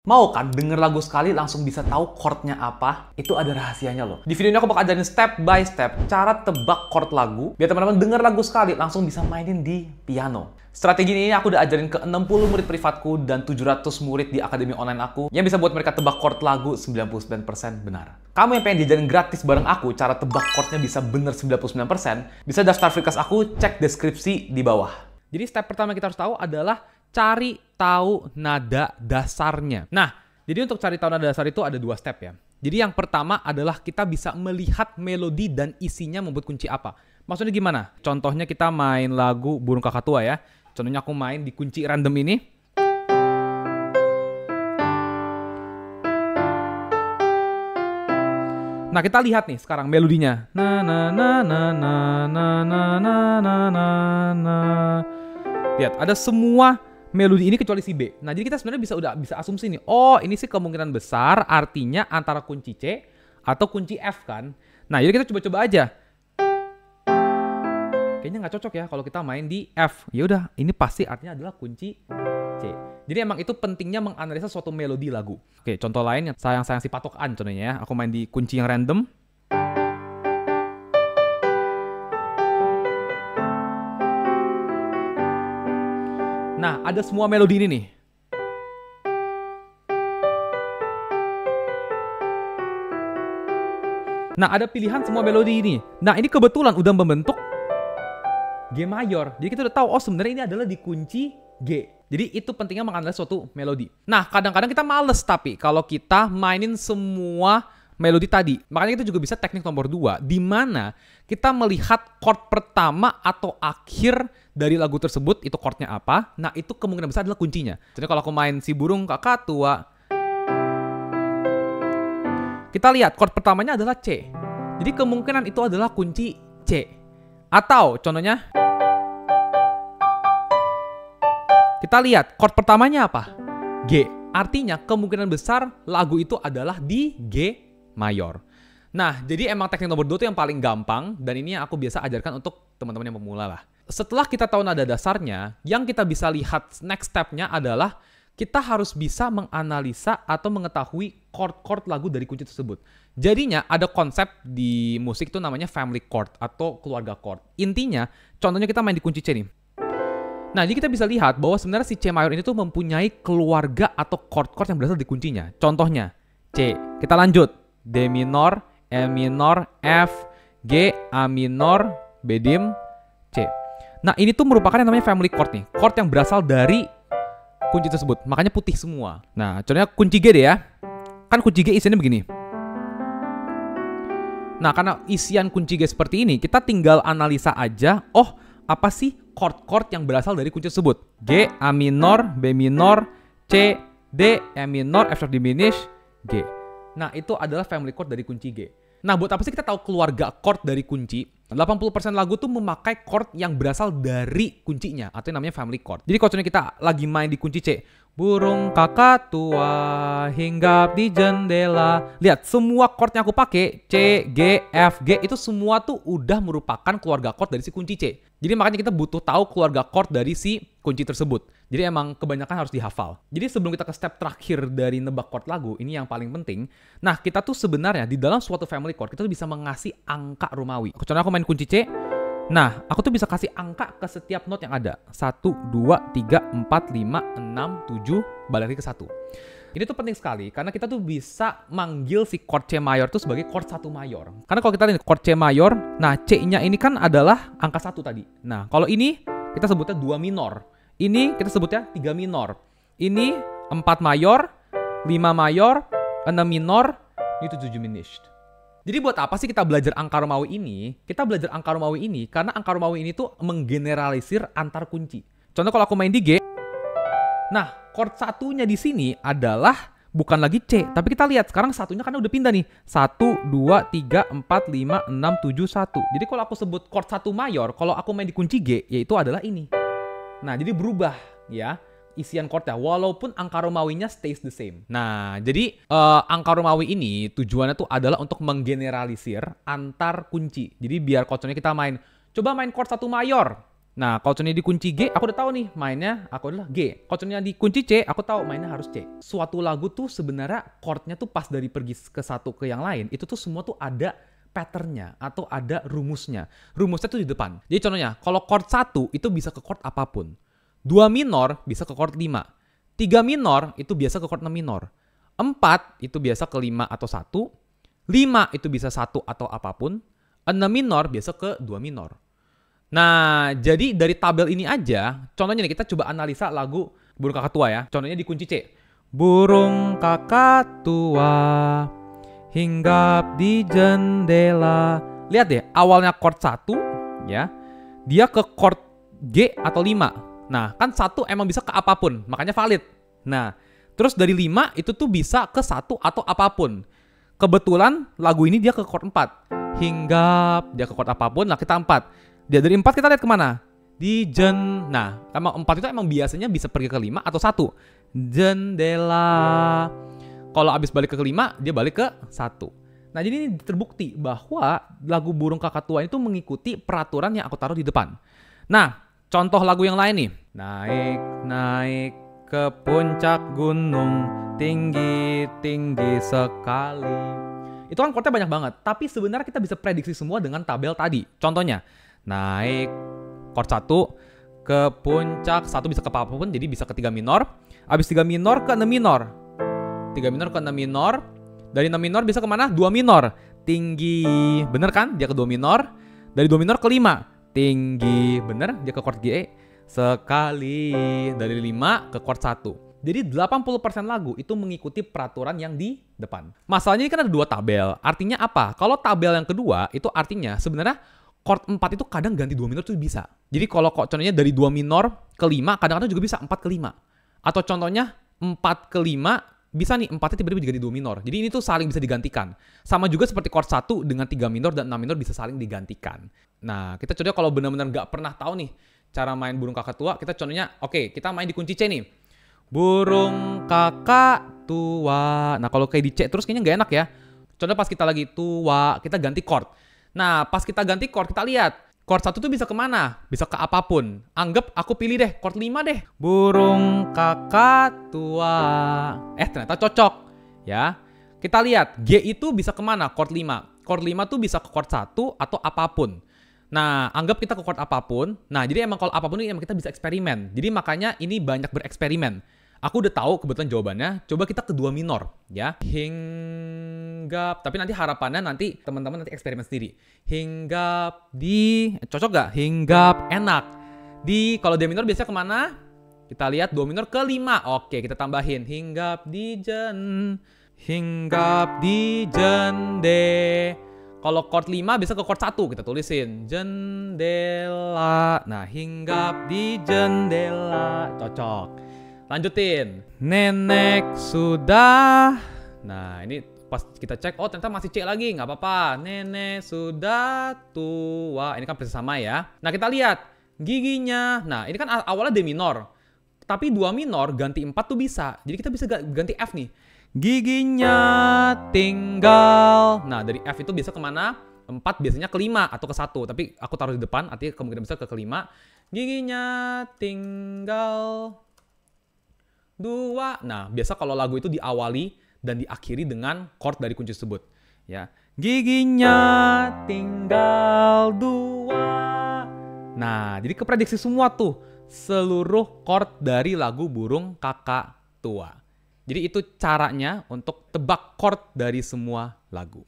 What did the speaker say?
Mau kan denger lagu sekali langsung bisa tahu chordnya apa? Itu ada rahasianya loh. Di video ini aku bakal ajarin step by step cara tebak chord lagu biar teman-teman denger lagu sekali langsung bisa mainin di piano. Strategi ini aku udah ajarin ke 60 murid privatku dan 700 murid di akademi online aku yang bisa buat mereka tebak chord lagu 99% benar. Kamu yang pengen diajarin gratis bareng aku cara tebak chordnya bisa bener 99%, bisa daftar free class aku, cek deskripsi di bawah. Jadi step pertama kita harus tahu adalah cari tahu nada dasarnya. Nah, jadi untuk cari tahu nada dasar itu ada dua step ya. Jadi yang pertama adalah kita bisa melihat melodi dan isinya membuat kunci apa. Maksudnya gimana? Contohnya kita main lagu Burung Kakatua ya. Contohnya aku main di kunci random ini. Nah, kita lihat nih sekarang melodinya. Na na na na na na na na na na na. Lihat, ada semua melodi ini kecuali si B. Nah, jadi kita sebenarnya bisa asumsi nih. Oh, ini sih kemungkinan besar artinya antara kunci C atau kunci F kan. Nah, jadi kita coba-coba aja. Kayaknya nggak cocok ya kalau kita main di F. Ya udah, ini pasti artinya adalah kunci C. Jadi emang itu pentingnya menganalisa suatu melodi lagu. Oke, contoh lain yang sayang-sayang si patokan contohnya ya. Aku main di kunci yang random. Nah, ada semua melodi ini nih. Nah, ada pilihan semua melodi ini. Nah, ini kebetulan udah membentuk G mayor. Jadi kita udah tahu, oh sebenarnya ini adalah di kunci G. Jadi itu pentingnya menganalisis suatu melodi. Nah, kadang-kadang kita males tapi kalau kita mainin semua melodi tadi. Makanya kita juga bisa teknik nomor 2, di mana kita melihat chord pertama atau akhir dari lagu tersebut, itu chordnya apa. Nah, itu kemungkinan besar adalah kuncinya. Jadi kalau aku main si Burung Kakatua, kita lihat chord pertamanya adalah C. Jadi kemungkinan itu adalah kunci C. Atau contohnya, kita lihat chord pertamanya apa? G. Artinya kemungkinan besar lagu itu adalah di G mayor. Nah, jadi emang teknik nomor 2 itu yang paling gampang dan ini yang aku biasa ajarkan untuk teman-teman yang pemula lah. Setelah kita tahu nada dasarnya, yang kita bisa lihat next step-nya adalah kita harus bisa menganalisa atau mengetahui chord-chord lagu dari kunci tersebut. Jadinya ada konsep di musik itu namanya family chord atau keluarga chord. Intinya, contohnya kita main di kunci C nih. Nah, jadi kita bisa lihat bahwa sebenarnya si C mayor ini tuh mempunyai keluarga atau chord-chord yang berasal dari kuncinya. Contohnya, C. Kita lanjut. D minor, E minor, F, G, A minor, B dim, C. Nah, ini tuh merupakan yang namanya family chord nih. Chord yang berasal dari kunci tersebut. Makanya putih semua. Nah, contohnya kunci G deh ya. Kan kunci G isinya begini. Nah, karena isian kunci G seperti ini, kita tinggal analisa aja. Oh, apa sih chord-chord yang berasal dari kunci tersebut? G, A minor, B minor, C, D, E minor, F sharp diminished, G. Nah, itu adalah family chord dari kunci G. Nah, buat apa sih kita tahu keluarga chord dari kunci? 80% lagu tuh memakai chord yang berasal dari kuncinya, atau yang namanya family chord. Jadi kalau kita lagi main di kunci C, Burung Kakatua hinggap di jendela. Lihat, semua chord yang aku pakai, C, G, F, G, itu semua tuh udah merupakan keluarga chord dari si kunci C. Jadi makanya kita butuh tahu keluarga chord dari si kunci tersebut. Jadi emang kebanyakan harus dihafal. Jadi sebelum kita ke step terakhir dari nebak chord lagu, ini yang paling penting. Nah, kita tuh sebenarnya di dalam suatu family chord, kita tuh bisa mengasih angka Romawi. Contohnya aku main kunci C. Nah, aku tuh bisa kasih angka ke setiap note yang ada. 1, 2, 3, 4, 5, 6, 7, balik lagi ke 1. Ini tuh penting sekali, karena kita tuh bisa manggil si chord C mayor tuh sebagai chord 1 mayor. Karena kalau kita lihat chord C mayor, nah C-nya ini kan adalah angka 1 tadi. Nah, kalau ini kita sebutnya 2 minor. Ini kita sebutnya 3 minor. Ini 4 mayor, 5 mayor, 6 minor, ini 7 diminished. Jadi buat apa sih kita belajar angka Romawi ini? Kita belajar angka Romawi ini karena angka Romawi ini tuh menggeneralisir antar kunci. Contoh kalau aku main di G, nah chord satunya di sini adalah bukan lagi C, tapi kita lihat sekarang satunya kan udah pindah nih. 1, 2, 3, 4, 5, 6, 7, 1. Jadi kalau aku sebut chord 1 mayor, kalau aku main di kunci G, yaitu adalah ini. Nah, jadi berubah ya isian chordnya, walaupun angka Romawinya stays the same. Nah, jadi angka Romawi ini tujuannya tuh adalah untuk menggeneralisir antar kunci. Jadi biar chordnya kita coba main chord 1 mayor. Nah, kalau contohnya di kunci G, aku udah tahu nih mainnya aku adalah G. Kalau contohnya di kunci C, aku tahu mainnya harus C. Suatu lagu tuh sebenarnya chordnya tuh pas dari pergi ke satu ke yang lain, itu tuh semua tuh ada patternnya atau ada rumusnya. Rumusnya tuh di depan. Jadi contohnya, kalau chord 1 itu bisa ke chord apapun. 2 minor bisa ke chord 5. 3 minor itu biasa ke chord 6 minor. 4 itu biasa ke 5 atau 1. 5 itu bisa 1 atau apapun. 6 minor biasa ke 2 minor. Nah, jadi dari tabel ini aja, contohnya nih kita coba analisa lagu Burung Kakak Tua ya. Contohnya di kunci C. Burung kakak tua hinggap di jendela. Lihat deh, awalnya chord 1 ya. Dia ke chord G atau 5. Nah, kan 1 emang bisa ke apapun, makanya valid. Nah, terus dari 5 itu tuh bisa ke 1 atau apapun. Kebetulan lagu ini dia ke chord 4. Hinggap, dia ke chord apapun, nah kita 4. Dia dari 4 kita lihat kemana? Di nah, emang 4 itu emang biasanya bisa pergi ke 5 atau 1. Jendela. Kalau abis balik ke kelima, dia balik ke 1. Nah, jadi ini terbukti bahwa lagu Burung Kakak Tua itu mengikuti peraturan yang aku taruh di depan. Nah, contoh lagu yang lain nih. Naik, naik ke puncak gunung, tinggi-tinggi sekali. Itu kan chordnya banyak banget, tapi sebenarnya kita bisa prediksi semua dengan tabel tadi. Contohnya, naik chord 1 ke puncak, 1 bisa ke apapun, jadi bisa ke 3 minor. Abis 3 minor ke 6 minor. 3 minor ke 6 minor. Dari 6 minor bisa kemana? 2 minor. Tinggi. Bener kan? Dia ke 2 minor. Dari 2 minor ke 5. Tinggi. Bener? Dia ke chord G. Sekali. Dari 5 ke chord 1. Jadi 80% lagu itu mengikuti peraturan yang di depan. Masalahnya ini kan ada 2 tabel. Artinya apa? Kalau tabel yang kedua, itu artinya sebenarnya chord 4 itu kadang ganti 2 minor itu bisa. Jadi kalau contohnya dari 2 minor ke 5, kadang-kadang juga bisa 4 ke 5. Atau contohnya 4 ke 5, bisa nih 4-nya tiba-tiba diganti 2 minor. Jadi ini tuh saling bisa digantikan. Sama juga seperti chord 1 dengan 3 minor dan 6 minor bisa saling digantikan. Nah, kita contohnya kalau benar-benar nggak pernah tahu nih cara main Burung Kakak Tua, kita contohnya, oke, kita main di kunci C nih. Burung Kakak Tua. Nah, kalau kayak di C terus kayaknya nggak enak ya. Contohnya pas kita lagi tua, kita ganti chord. Nah, pas kita ganti chord, kita lihat. Chord 1 tuh bisa kemana? Bisa ke apapun. Anggap aku pilih deh, chord 5 deh. Burung kakak tua. Ternyata cocok. Ya. Kita lihat, G itu bisa kemana? Chord 5. Chord 5 tuh bisa ke chord 1 atau apapun. Nah, anggap kita ke chord apapun. Nah, jadi emang kalau apapun ini emang kita bisa eksperimen. Jadi makanya ini banyak bereksperimen. Aku udah tahu kebetulan jawabannya. Coba kita ke 2 minor, ya. Hinggap. Tapi nanti harapannya nanti teman-teman nanti eksperimen sendiri. Hinggap di, cocok gak? Hinggap enak. Di kalau D minor biasanya kemana? Kita lihat 2 minor ke 5. Oke, kita tambahin. Hinggap di Hinggap di jende. Kalau chord 5 bisa ke chord 1. Kita tulisin. Jendela. Nah, hinggap di jendela. Cocok. Lanjutin. Nenek sudah. Nah, ini pas kita cek, oh ternyata masih C lagi. Nggak apa-apa. Nenek sudah tua. Ini kan bisa sama ya. Nah, kita lihat. Giginya. Nah, ini kan awalnya D minor. Tapi 2 minor ganti 4 tuh bisa. Jadi kita bisa ganti F nih. Giginya tinggal. Nah, dari F itu bisa kemana? 4 biasanya ke 5 atau ke 1. Tapi aku taruh di depan, artinya kemungkinan besar ke 5. Giginya tinggal 2. Nah, biasa kalau lagu itu diawali dan diakhiri dengan chord dari kunci tersebut. Ya. Giginya tinggal 2. Nah, jadi keprediksi semua tuh seluruh chord dari lagu Burung Kakak Tua. Jadi itu caranya untuk tebak chord dari semua lagu.